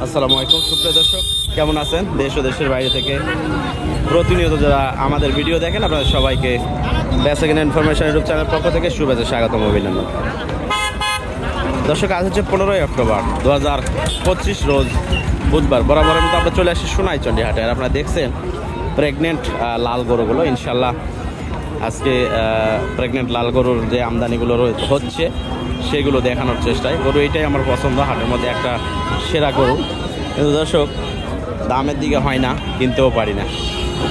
আসসালামু আলাইকুম সুপ্রিয় দর্শক, কেমন আছেন? দেশ ও দেশের বাইরে থেকে প্রতিনিয়ত যারা আমাদের ভিডিও দেখেন, আপনাদের সবাইকে বেসিক ইনফরমেশন ইউটিউব চ্যানেল পক্ষ থেকে শুভেচ্ছা, স্বাগতম, অভিনন্দন। দর্শক, আজ হচ্ছে 15ই অক্টোবর 2025 রোজ বুধবার। বরাবরের মতো আমরা চলে আসি সোনাইচন্ডী হাটে। আর আপনারা দেখছেন প্রেগনেন্ট লাল গরুগুলো। ইনশাল্লাহ আজকে প্রেগনেন্ট লাল গরুর যে আমদানিগুলো হচ্ছে সেগুলো দেখানোর চেষ্টায়। গরু এইটাই আমার পছন্দ, হাটের মধ্যে একটা সেরা গরু। কিন্তু দর্শক, দামের দিকে হয় না, কিনতেও পারি না।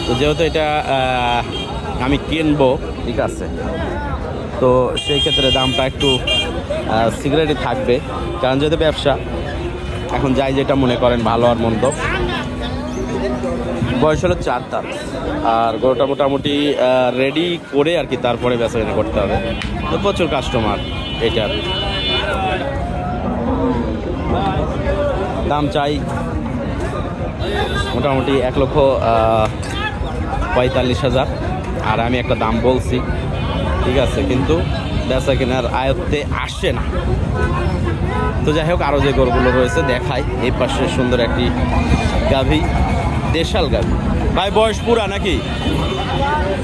তো যেহেতু এটা আমি কিনবো, ঠিক আছে, তো সেই ক্ষেত্রে দামটা একটু সিগারেটই থাকবে, কারণ যেহেতু ব্যবসা। এখন যাই যেটা মনে করেন ভালো আর মন্দ। বয়স হলো 4 দাঁত, আর গরুটা মোটামুটি রেডি করে আর কি তারপরে বেচাকেনা করতে হবে। তো প্রচুর কাস্টমার। এটার দাম চাই মোটামুটি 1,45,000, আর আমি একটা দাম বলছি, ঠিক আছে, কিন্তু বেচা কেনার আয়ত্তে আসছে না। তো যাই হোক, আরও যে গরুগুলো রয়েছে দেখাই। এই পাশে সুন্দর একটি গাভী, দেশাল গাভী। ভাই বয়স পুরা নাকি?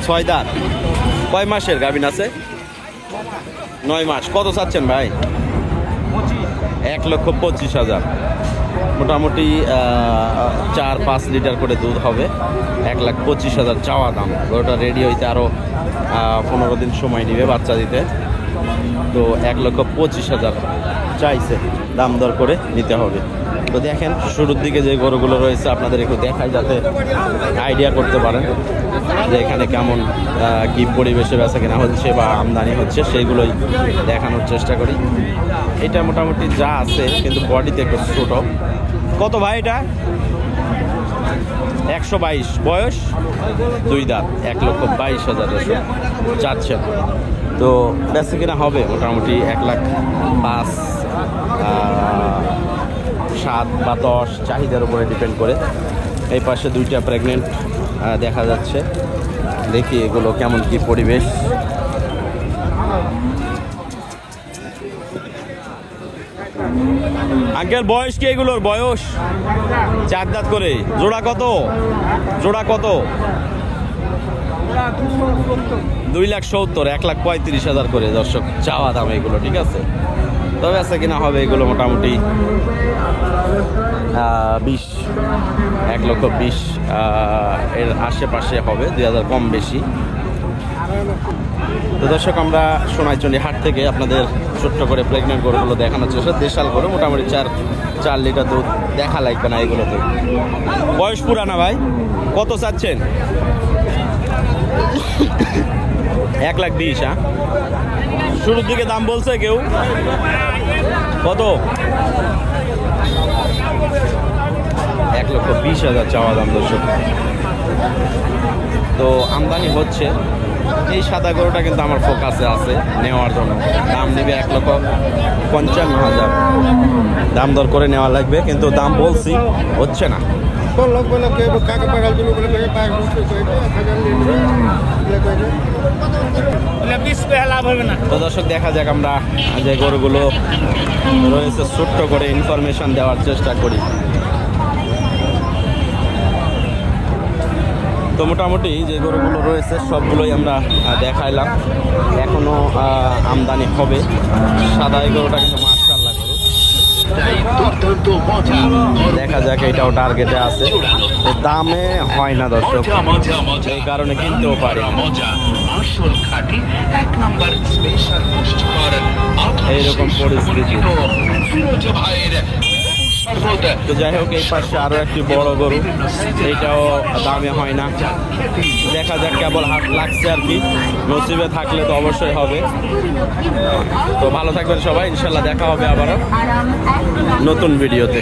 6 দাঁত। কয় মাসের গাভীন আছে? 9 মাস। কত চাচ্ছেন ভাই? 1,25,000। মোটামুটি 4-5 লিটার করে দুধ হবে। 1,25,000 চাওয়া দাম। গরুটা রেডি হইতে আরও 15 দিন সময় নেবে বাচ্চা দিতে। তো 1,25,000 চাইছে, দাম দর করে নিতে হবে। তো দেখেন, শুরুর দিকে যে গরুগুলো রয়েছে আপনাদের একটু দেখাই, যাতে আইডিয়া করতে পারেন যে এখানে কেমন কি পরিবেশে বেচা কেনা হচ্ছে বা আমদানি হচ্ছে, সেইগুলোই দেখানোর চেষ্টা করি। এটা মোটামুটি যা আছে, কিন্তু বডিতে একটু ছোট। কত ভাই এটা? 122। বয়স 2 দাঁত। 1,22,000 চাচ্ছেন। তো বেচা কেনা হবে মোটামুটি 1,05,000, 7 বা 10 চাহিদার উপরে ডিপেন্ড করে। এই পাশে 2টা প্রেগনেন্ট দেখা যাচ্ছে। দেখি এগুলো কেমন কি পরিবেশ। আঙ্কেল, বয়স কি এগুলোর? বয়স 4 দাঁত করে। জোড়া কত? জোড়া কত? 2,70,000। 1,35,000 করে দর্শক চাওয়া দাম এগুলো, ঠিক আছে। তবে আছে কিনা হবে এগুলো মোটামুটি 20, 1,20,000 এর আশেপাশে হবে, 2,000 কম বেশি। তো দর্শক, আমরা সোনাইচন্ডী হাট থেকে আপনাদের ছোট্ট করে প্রেগনেন্ট গরুগুলো দেখানোর চেষ্টা। দেশাল গরু, মোটামুটি 4 লিটার দুধ দেখা লাগবে না এগুলোতে। বয়স পুরানা ভাই। কত চাচ্ছেন? 1,20,000। হ্যাঁ, শুরুর দিকে দাম বলছে কেউ? কত? 1,20,000 চাওয়া দাম দর্শক। তো আমদানি হচ্ছে। এই সাদা গরুটা কিন্তু আমার ফোকাসে আছে নেওয়ার জন্য। দাম নেবে 1,55,000। দাম দর করে নেওয়া লাগবে, কিন্তু দাম বলছি, হচ্ছে না। তো দর্শক, দেখা যাক, আমরা যে গরুগুলো রয়েছে ছোট্ট করে ইনফরমেশন দেওয়ার চেষ্টা করি। তো মোটামুটি যে গরুগুলো রয়েছে সবগুলোই আমরা দেখাইলাম। এখনো আমদানি হবে। সাদা এই গরুটা কিন্তু মাশাআল্লাহ গরু। দেখা যাক, এটাও টার্গেটে আছে। দামে হয় না দর্শক, এই কারণে কিনতেও পারি। এইরকম পরিস্থিতি। তো যাই হোক, এই পাশে আরো একটি বড় গরু, এইটাও দামে হয় না। দেখা যাক, কেবল হাট লাগছে আর কি। নসিবে থাকলে তো অবশ্যই হবে। তো ভালো থাকবেন সবাই, ইনশাল্লাহ দেখা হবে আবারও নতুন ভিডিওতে।